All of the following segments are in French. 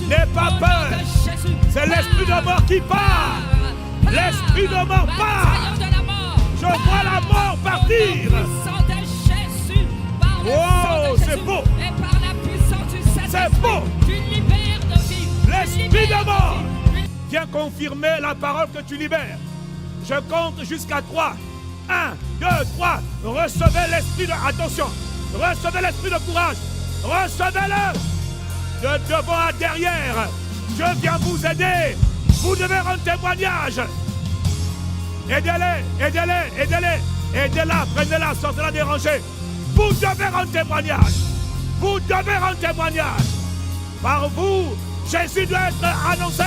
N'aie pas peur. C'est l'esprit de mort qui part. L'esprit de mort part. Je vois la mort partir. Oh, c'est beau. C'est beau. L'esprit de mort vient confirmer la parole que tu libères. Je compte jusqu'à 3. 1, 2, 3. Recevez l'esprit de... Attention. Recevez l'esprit de courage. Recevez-le. De devant à derrière. Je viens vous aider. Vous devez rendre témoignage. Aidez-les, aidez-les, aidez-les. Aidez-la, prenez-la, sortez-la déranger. Vous devez rendre témoignage. Vous devez rendre témoignage. Par vous, Jésus doit être annoncé.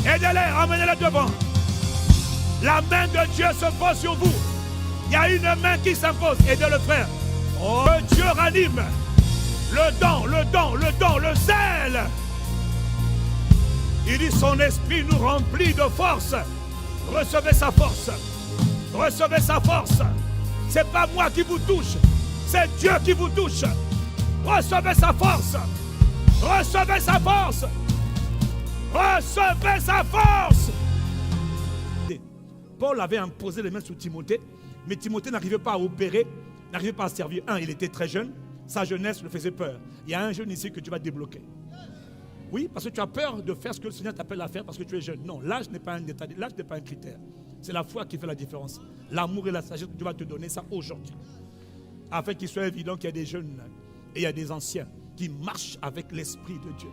Aidez-les, emmenez-les devant. La main de Dieu se pose sur vous. Il y a une main qui s'impose. Aidez le frère. Oh, Dieu ranime. Le don, le don, le don, le zèle. Il dit son esprit nous remplit de force. Recevez sa force. Recevez sa force. C'est pas moi qui vous touche. C'est Dieu qui vous touche. Recevez sa force. Recevez sa force. Recevez sa force. Paul avait imposé les mains sur Timothée, mais Timothée n'arrivait pas à opérer, n'arrivait pas à servir. Il était très jeune, sa jeunesse le faisait peur. Il y a un jeune ici que tu vas débloquer. Oui, parce que tu as peur de faire ce que le Seigneur t'appelle à faire parce que tu es jeune. Non, l'âge n'est pas un détail, l'âge n'est pas un critère. C'est la foi qui fait la différence. L'amour et la sagesse que Dieu va te donner, ça aujourd'hui. Afin qu'il soit évident qu'il y a des jeunes et il y a des anciens qui marchent avec l'Esprit de Dieu.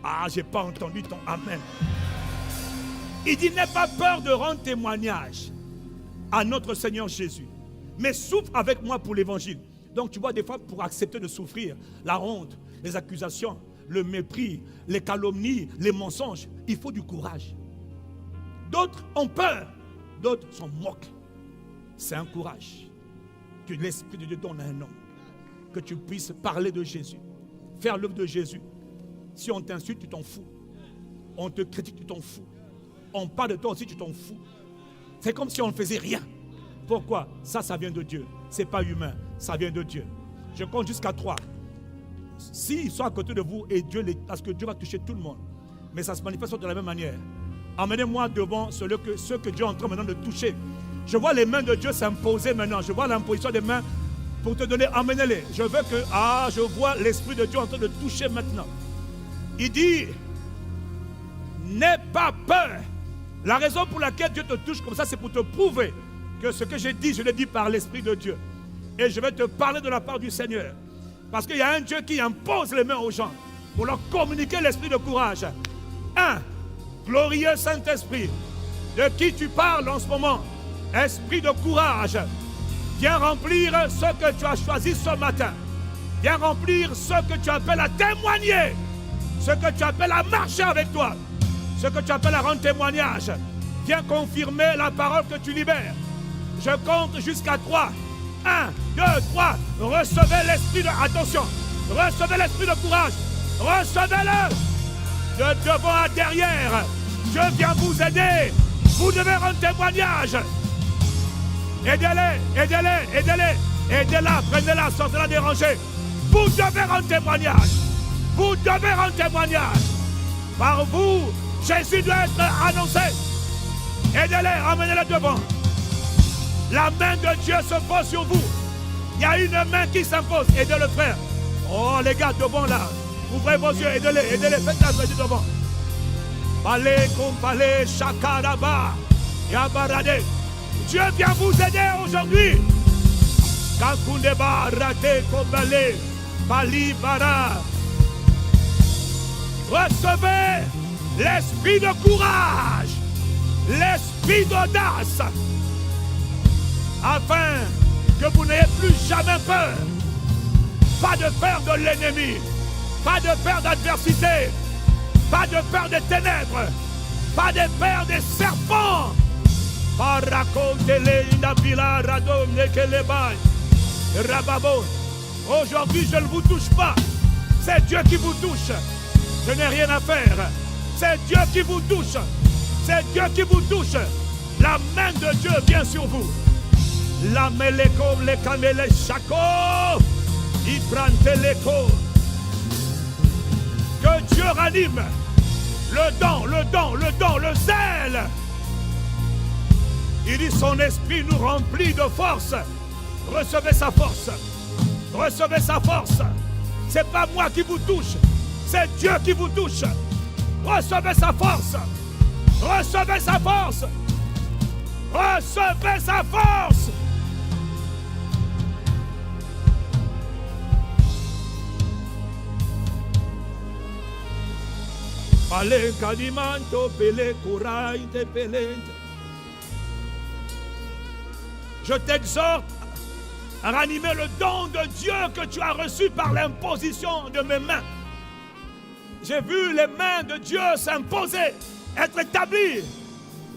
Ah, j'ai pas entendu ton Amen. Il dit, n'aie pas peur de rendre témoignage à notre Seigneur Jésus. Mais souffre avec moi pour l'évangile. Donc tu vois, des fois, pour accepter de souffrir, la honte, les accusations, le mépris, les calomnies, les mensonges, il faut du courage. D'autres ont peur, d'autres s'en moquent. C'est un courage que l'Esprit de Dieu donne à un homme. Que tu puisses parler de Jésus, faire l'œuvre de Jésus. Si on t'insulte, tu t'en fous. On te critique, tu t'en fous. On parle de toi aussi, tu t'en fous. C'est comme si on ne faisait rien. Pourquoi? Ça vient de Dieu. Ce n'est pas humain, ça vient de Dieu. Je compte jusqu'à 3. S'ils sont à côté de vous, et Dieu parce que Dieu va toucher tout le monde. Mais ça se manifeste de la même manière. Emmenez-moi devant ceux que Dieu est en train maintenant de toucher. Je vois les mains de Dieu s'imposer maintenant. Je vois l'imposition des mains pour te donner, emmenez-les. Je veux que, je vois l'Esprit de Dieu en train de toucher maintenant. Il dit, n'aie pas peur. La raison pour laquelle Dieu te touche comme ça, c'est pour te prouver que ce que j'ai dit, je l'ai dit par l'Esprit de Dieu. Et je vais te parler de la part du Seigneur. Parce qu'il y a un Dieu qui impose les mains aux gens pour leur communiquer l'esprit de courage. Glorieux Saint-Esprit, de qui tu parles en ce moment, esprit de courage, viens remplir ce que tu as choisi ce matin. Viens remplir ce que tu appelles à témoigner, ce que tu appelles à marcher avec toi, ce que tu appelles à rendre témoignage. Viens confirmer la parole que tu libères. Je compte jusqu'à 3. 1, 2, 3. Recevez l'esprit de... Attention. Recevez l'esprit de courage. Recevez-le. De devant à derrière. Je viens vous aider. Vous devez rendre témoignage. Aidez-les, aidez-les, aidez-les. Aidez-la, prenez-la, sortez-la déranger. Vous devez rendre témoignage. Vous devez rendre témoignage. Par vous, Jésus doit être annoncé. Aidez-les, emmenez-les devant. La main de Dieu se pose sur vous. Il y a une main qui s'impose. Aidez le frère. Oh les gars devant là. Ouvrez vos yeux, aidez-les, aidez-les. Faites la main devant. Palais, compalé, chakaraba, yabarade. Dieu vient vous aider aujourd'hui. Kakundeba, raté, compalé, palibara. Recevez l'esprit de courage, l'esprit d'audace, afin que vous n'ayez plus jamais peur. Pas de peur de l'ennemi, pas de peur d'adversité, pas de peur des ténèbres, pas de peur des serpents. Aujourd'hui, je ne vous touche pas. C'est Dieu qui vous touche. Je n'ai rien à faire. C'est Dieu qui vous touche. C'est Dieu qui vous touche. La main de Dieu vient sur vous. La meleko, le kamele shako. Il prend l'écho. ranime. Le zèle. Il dit son esprit nous remplit de force. Recevez sa force. Recevez sa force. C'est pas moi qui vous touche. C'est Dieu qui vous touche. Recevez sa force. Recevez sa force. Recevez sa force. Pale cadimanto pele courainte pelente. Je t'exhorte à ranimer le don de Dieu que tu as reçu par l'imposition de mes mains. J'ai vu les mains de Dieu s'imposer, être établies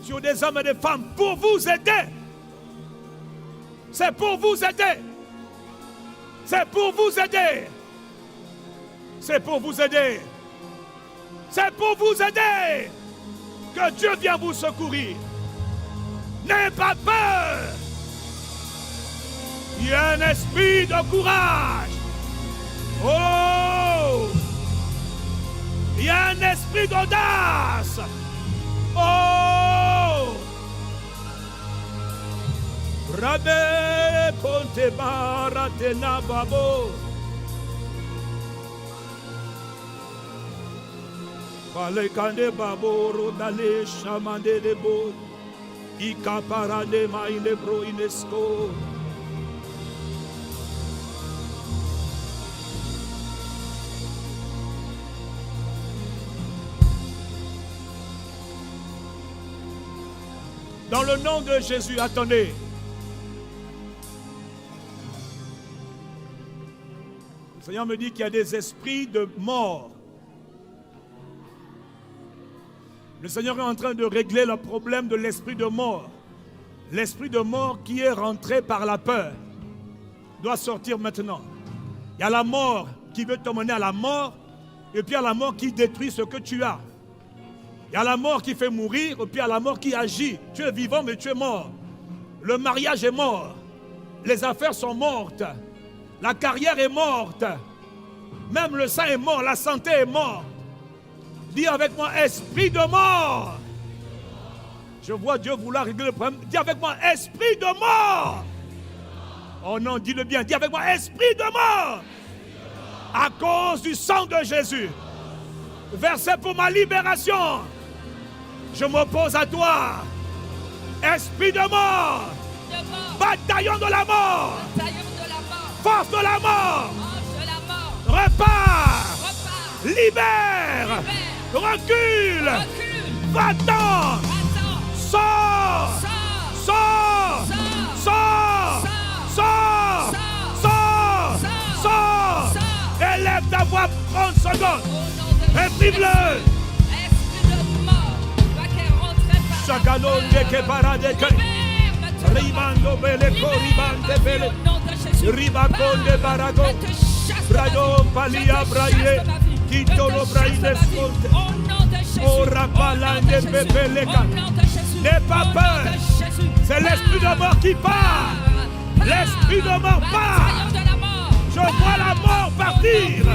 sur des hommes et des femmes pour vous aider. C'est pour vous aider. C'est pour vous aider. C'est pour vous aider. C'est pour vous aider que Dieu vient vous secourir. N'ayez pas peur. Il y a un esprit de courage. Oh! Il y a un esprit d'audace. Oh! Rabbe ponte baratena babo. Pale kande babo rodale chamande de bo. Ika parade maine bro inesco. Dans le nom de Jésus, attendez. Le Seigneur me dit qu'il y a des esprits de mort. Le Seigneur est en train de régler le problème de l'esprit de mort. L'esprit de mort qui est rentré par la peur doit sortir maintenant. Il y a la mort qui veut te mener à la mort, et puis il y a la mort qui détruit ce que tu as. Il y a la mort qui fait mourir, et puis il y a la mort qui agit. Tu es vivant, mais tu es mort. Le mariage est mort. Les affaires sont mortes. La carrière est morte. Même le sang est mort, la santé est morte. Dis avec moi, esprit de mort. Je vois Dieu vouloir régler le problème. Dis avec moi, esprit de mort. Oh non, dis-le bien. Dis avec moi, esprit de mort. À cause du sang de Jésus. Versé pour ma libération. Je m'oppose à toi. Esprit de mort. Bataillon de la mort. Force de la mort. Repars. Libère. Recule. Va-t'en. Sors. Sors. Sors. Sors. Sors. Sors. Élève ta voix 30 secondes. Réprime-le. Chacalon de que parade que Ribando bele coribante bele Ribacon de barago Brado palia braille Kitolo braille sconte Ora palande bebeleka. N'aie pas peur. C'est l'esprit de mort qui part. L'esprit de mort part. Je vois la mort partir.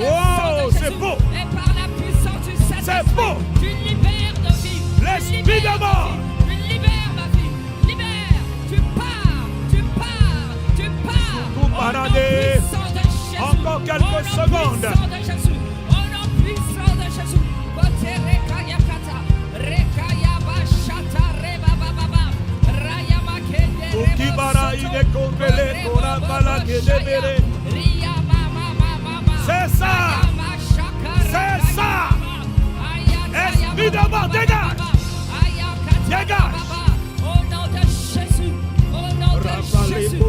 Oh, c'est beau. C'est beau. L'esprit de mort. Tu libères ma vie. Libère. Tu pars. Tu pars. Tu pars. Vous paradez. Encore quelques secondes. Au nom puissant de Jésus. Côté Rekayakata. Rekayabashata Rebababa. Rayamakende Rebaba. Ukibara ide kombele korabala kedebere. C'est ça. C'est ça. Esprit de mort, dégage. Dégage. Au nom de Jésus. Au nom de Jésus.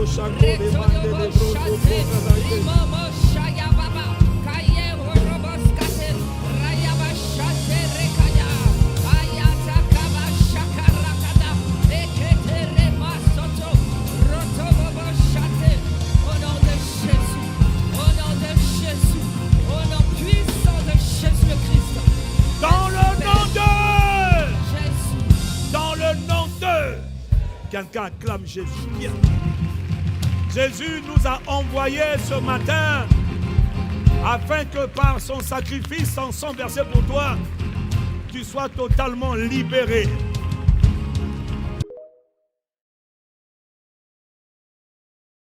Quelqu'un acclame Jésus. Bien. Jésus nous a envoyé ce matin afin que par son sacrifice, son sang versé pour toi, tu sois totalement libéré.